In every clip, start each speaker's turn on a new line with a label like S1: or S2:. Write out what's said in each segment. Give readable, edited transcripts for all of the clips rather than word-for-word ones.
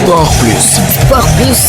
S1: Sport Plus.
S2: Sport Plus.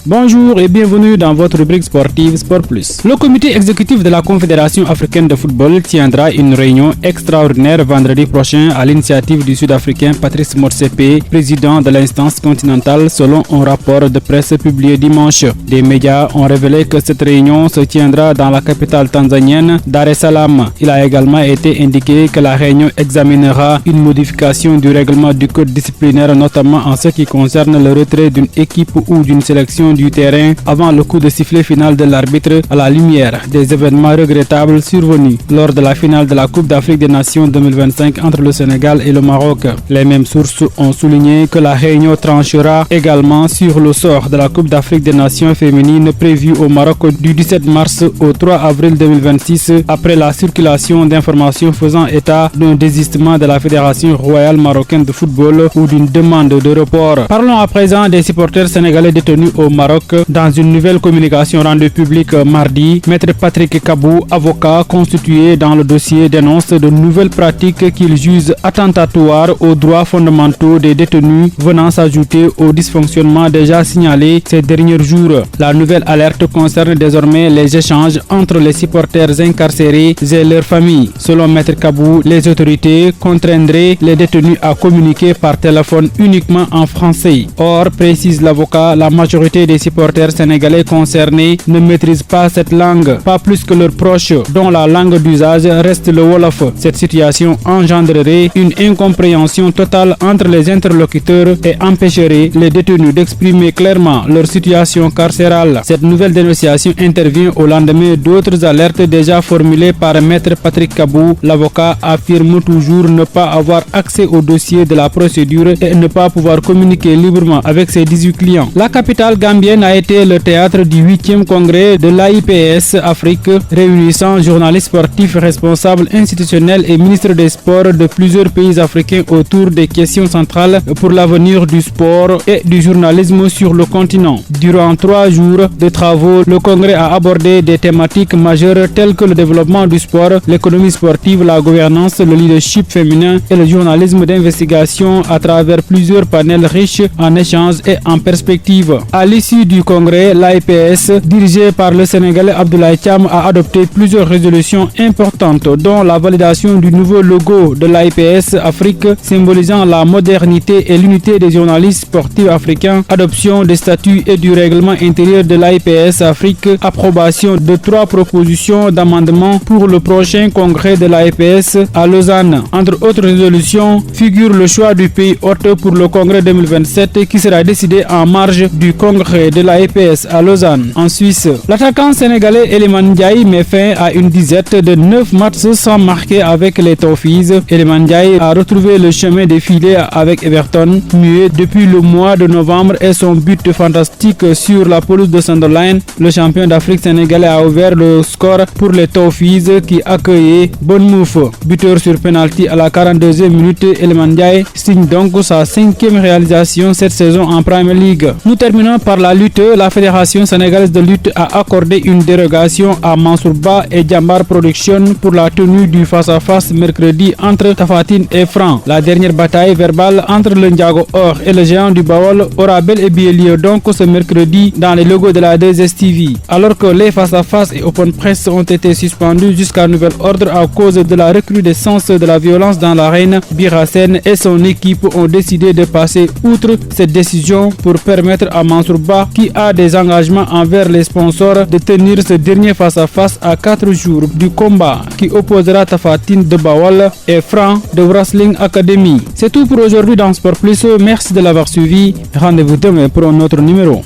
S3: Bonjour et bienvenue dans votre rubrique sportive Sport Plus. Le comité exécutif de la Confédération africaine de football tiendra une réunion extraordinaire vendredi prochain à l'initiative du Sud-Africain Patrice Motsepe, président de l'instance continentale, selon un rapport de presse publié dimanche. Des médias ont révélé que cette réunion se tiendra dans la capitale tanzanienne, Dar es Salaam. Il a également été indiqué que la réunion examinera une modification du règlement du code disciplinaire, notamment en ce qui concerne le retrait d'une équipe ou d'une sélection du terrain avant le coup de sifflet final de l'arbitre à la lumière des événements regrettables survenus lors de la finale de la Coupe d'Afrique des Nations 2025 entre le Sénégal et le Maroc. Les mêmes sources ont souligné que la réunion tranchera également sur le sort de la Coupe d'Afrique des Nations féminines prévue au Maroc du 17 mars au 3 avril 2026 après la circulation d'informations faisant état d'un désistement de la Fédération royale marocaine de football ou d'une demande de report. Parlons à présent des supporters sénégalais détenus au Maroc. Dans une nouvelle communication rendue publique mardi, Maître Patrick Kabou, avocat constitué dans le dossier, dénonce de nouvelles pratiques qu'il juge attentatoires aux droits fondamentaux des détenus, venant s'ajouter aux dysfonctionnements déjà signalés ces derniers jours. La nouvelle alerte concerne désormais les échanges entre les supporters incarcérés et leurs familles. Selon Maître Kabou, les autorités contraindraient les détenus à communiquer par téléphone uniquement en français. Or, précise l'avocat, la majorité des supporters sénégalais concernés ne maîtrisent pas cette langue, pas plus que leurs proches, dont la langue d'usage reste le Wolof. Cette situation engendrerait une incompréhension totale entre les interlocuteurs et empêcherait les détenus d'exprimer clairement leur situation carcérale. Cette nouvelle dénonciation intervient au lendemain d'autres alertes déjà formulées par Maître Patrick Kabou. L'avocat affirme toujours ne pas avoir accès au dossier de la procédure et ne pas pouvoir communiquer librement avec ses 18 clients. La capitale gambienne a été le théâtre du 8e congrès de l'AIPS Afrique, réunissant journalistes sportifs, responsables institutionnels et ministres des sports de plusieurs pays africains autour des questions centrales pour l'avenir du sport et du journalisme sur le continent. Durant 3 jours de travaux, le congrès a abordé des thématiques majeures telles que le développement du sport, l'économie sportive, la gouvernance, le leadership féminin et le journalisme d'investigation à travers plusieurs panels riches en échanges et en perspectives. À l'issue du congrès, l'AIPS, dirigé par le Sénégalais Abdoulaye Thiam, a adopté plusieurs résolutions importantes, dont la validation du nouveau logo de l'AIPS Afrique, symbolisant la modernité et l'unité des journalistes sportifs africains, adoption des statuts et du règlement intérieur de l'AIPS Afrique, approbation de 3 propositions d'amendement pour le prochain congrès de l'AIPS à Lausanne. Entre autres résolutions, figure le choix du pays hôte pour le congrès 2027 qui sera décidé en marge du congrès de l'AIPS à Lausanne, en Suisse. L'attaquant sénégalais Iliman Ndiaye met fin à une disette de 9 matchs sans marquer avec les Toffees. Iliman Ndiaye a retrouvé le chemin des filets avec Everton, muet depuis le mois de novembre, et son but fantastique sur la pelouse de Sunderland. Le champion d'Afrique sénégalais a ouvert le score pour les Toffees qui accueillaient Bournemouth. Buteur sur penalty à la 42e minute, Iliman Ndiaye signe donc sa 5e réalisation cette saison en Premier League. Nous terminons par la lutte. La Fédération sénégalaise de lutte a accordé une dérogation à Mansour Ba et Jambar Production pour la tenue du face-à-face mercredi entre Tapha Tine et Franc. La dernière bataille verbale entre le Ndiago Or et le géant du Baol aura bel et bien lieu donc ce mercredi dans les logos de la 2STV. Alors que les face-à-face et open press ont été suspendus jusqu'à nouvel ordre à cause de la recrudescence de la violence dans l'arène, Birasen et son équipe ont décidé de passer outre cette décision pour permettre à Mansour Ba, qui a des engagements envers les sponsors, de tenir ce dernier face-à-face à 4 jours du combat qui opposera Tapha Tine de Bawal et Franc de Wrestling Academy. C'est tout pour aujourd'hui dans Sport Plus. Merci de l'avoir suivi. Rendez-vous demain pour un autre numéro.